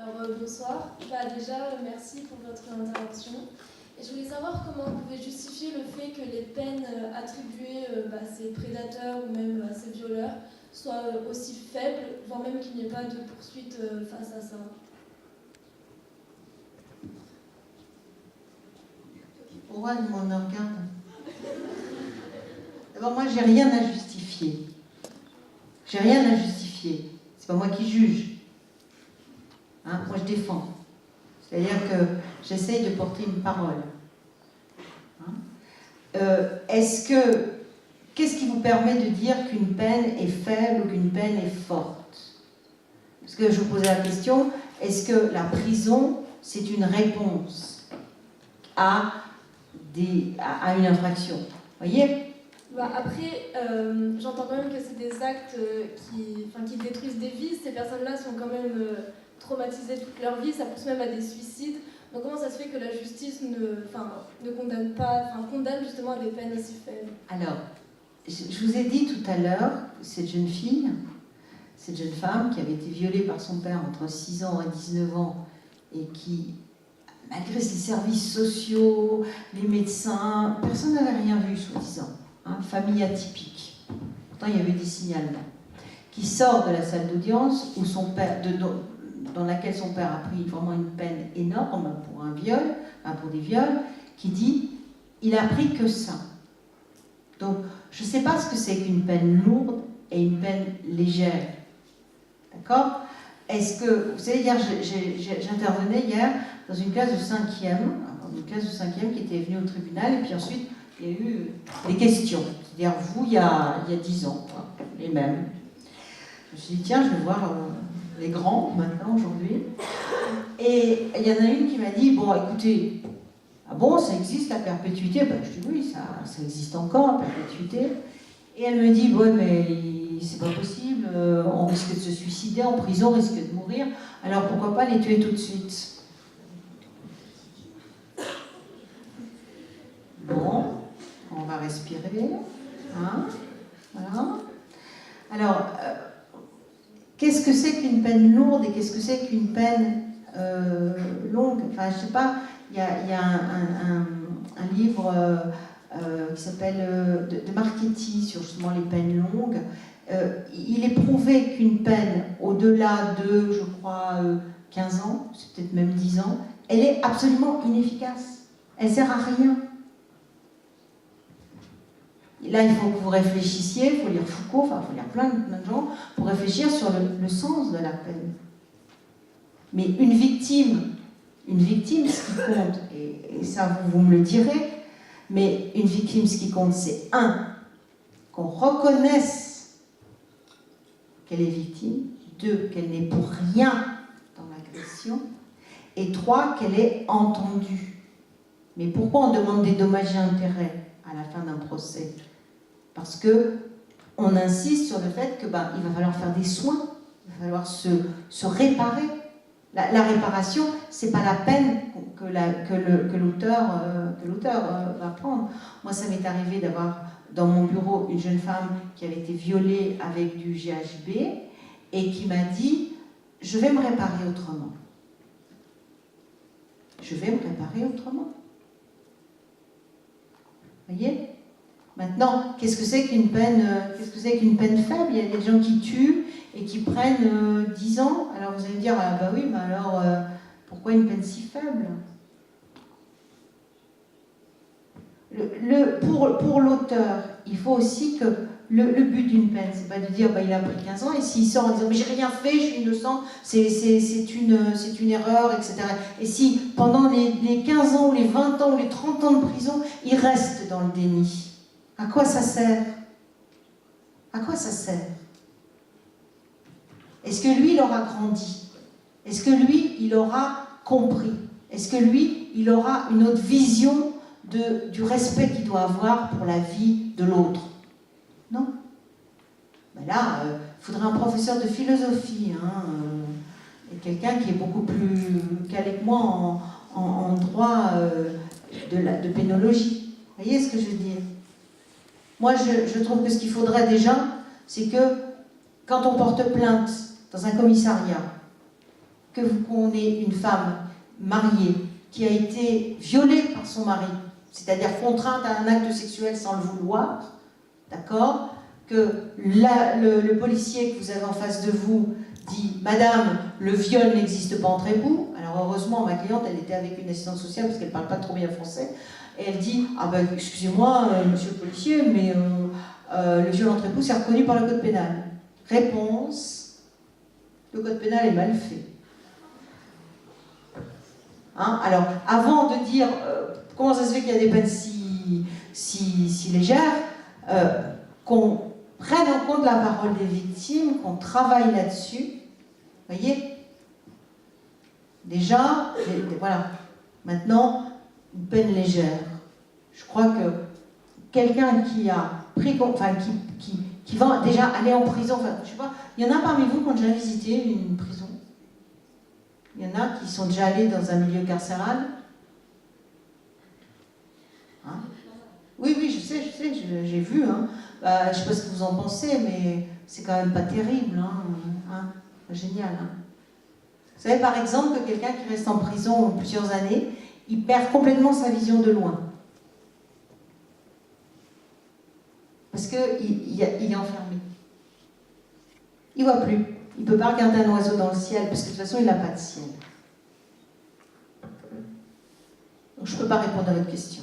Bonsoir. Déjà, merci pour votre intervention. Et je voulais savoir comment vous pouvez justifier le fait que les peines attribuées à ces prédateurs ou même à ces violeurs soient aussi faibles, voire même qu'il n'y ait pas de poursuite face à ça. Pourquoi on en regarde? D'abord, moi, j'ai rien à justifier. J'ai rien à justifier. C'est pas moi qui juge. Hein, moi, je défends. C'est-à-dire que j'essaye de porter une parole. Hein, qu'est-ce qui vous permet de dire qu'une peine est faible ou qu'une peine est forte? Parce que je vous posais la question, est-ce que la prison, c'est une réponse à une infraction? Vous voyez? Après, j'entends quand même que c'est des actes qui détruisent des vies. Ces personnes-là sont quand même traumatisées toute leur vie, ça pousse même à des suicides. Donc comment ça se fait que la justice ne condamne pas, condamne justement à des peines aussi faibles? Alors, je vous ai dit tout à l'heure, cette jeune femme qui avait été violée par son père entre 6 ans et 19 ans et qui, malgré ses services sociaux, les médecins, personne n'avait rien vu, soi-disant. Hein, famille atypique. Pourtant, il y avait des signalements. Qui sort de la salle d'audience où son père, dans laquelle son père a pris vraiment une peine énorme pour un viol, pour des viols, qui dit il a pris que ça. Donc, je ne sais pas ce que c'est qu'une peine lourde et une peine légère. D'accord? Est-ce que, vous savez, hier, j'intervenais hier dans une classe de 5e, qui était venue au tribunal, et puis ensuite, il y a eu des questions. C'est-à-dire, vous, il y a 10 ans, les mêmes. Je me suis dit, tiens, je vais voir les grands, maintenant, aujourd'hui. Et il y en a une qui m'a dit, bon, écoutez, ah bon, ça existe la perpétuité? Ben, je dis, oui, ça existe encore, la perpétuité. Et elle me dit, ouais, mais c'est pas possible, on risque de se suicider en prison, on risque de mourir, alors pourquoi pas les tuer tout de suite? Bon, on va respirer. Hein, voilà. Alors, qu'est-ce que c'est qu'une peine lourde et qu'est-ce que c'est qu'une peine longue? Enfin, je sais pas, il y a un livre qui s'appelle de Marchetti sur justement les peines longues. Il est prouvé qu'une peine au-delà de, je crois, 15 ans, c'est peut-être même 10 ans, elle est absolument inefficace. Elle ne sert à rien. Là, il faut que vous réfléchissiez, il faut lire Foucault, il faut lire plein de gens pour réfléchir sur le sens de la peine. Mais une victime, ce qui compte, et ça vous me le direz, mais une victime, ce qui compte, c'est qu'on reconnaisse qu'elle est victime, 2, qu'elle n'est pour rien dans l'agression, et 3, qu'elle est entendue. Mais pourquoi on demande des dommages et intérêts à la fin d'un procès? Parce qu'on insiste sur le fait qu'il va falloir faire des soins, il va falloir se réparer. La réparation, ce n'est pas la peine que l'auteur va prendre. Moi, ça m'est arrivé d'avoir dans mon bureau une jeune femme qui avait été violée avec du GHB et qui m'a dit « Je vais me réparer autrement. Je vais me réparer autrement. » Vous voyez? Maintenant, qu'est-ce que c'est qu'une peine faible? Il y a des gens qui tuent et qui prennent 10 ans. Alors vous allez me dire, ah bah oui, mais alors pourquoi une peine si faible? Pour l'auteur, il faut aussi que le but d'une peine, c'est pas de dire il a pris 15 ans et s'il sort en disant mais j'ai rien fait, je suis innocent, c'est une erreur, etc. Et si pendant les 15 ans ou les 20 ans ou les 30 ans de prison, il reste dans le déni, à quoi ça sert? À quoi ça sert? Est-ce que lui, il aura grandi? Est-ce que lui, il aura compris? Est-ce que lui, il aura une autre vision du respect qu'il doit avoir pour la vie de l'autre? Non. Ben là, il faudrait un professeur de philosophie, et quelqu'un qui est beaucoup plus calé que moi en droit de pénologie. Vous voyez ce que je veux dire? Moi, je trouve que ce qu'il faudrait déjà, c'est que quand on porte plainte dans un commissariat, qu'on ait une femme mariée qui a été violée par son mari, c'est-à-dire contrainte à un acte sexuel sans le vouloir, d'accord, que le policier que vous avez en face de vous dit « Madame, le viol n'existe pas entre époux ». Alors heureusement, ma cliente, elle était avec une assistante sociale parce qu'elle ne parle pas trop bien français. Et elle dit « Ah ben excusez-moi, monsieur le policier, mais le viol entre époux, c'est reconnu par le code pénal ». Réponse, le code pénal est mal fait. Hein? Alors, avant de dire comment ça se fait qu'il y a des peines si légères, qu'on prenne en compte la parole des victimes, qu'on travaille là-dessus. Vous voyez? Déjà, voilà. Maintenant, une peine légère. Je crois que quelqu'un qui a pris, enfin, qui va déjà aller en prison, enfin, je sais pas, il y en a parmi vous qui ont déjà visité une prison? Il y en a qui sont déjà allés dans un milieu carcéral? Hein? Oui, je sais, j'ai vu. Hein. Je ne sais pas ce que vous en pensez, mais c'est quand même pas terrible. Hein. Génial. Hein. Vous savez, par exemple, que quelqu'un qui reste en prison plusieurs années, il perd complètement sa vision de loin. Parce qu'il est enfermé. Il ne voit plus. Il ne peut pas regarder un oiseau dans le ciel, parce que de toute façon, il n'a pas de ciel. Donc, je ne peux pas répondre à votre question.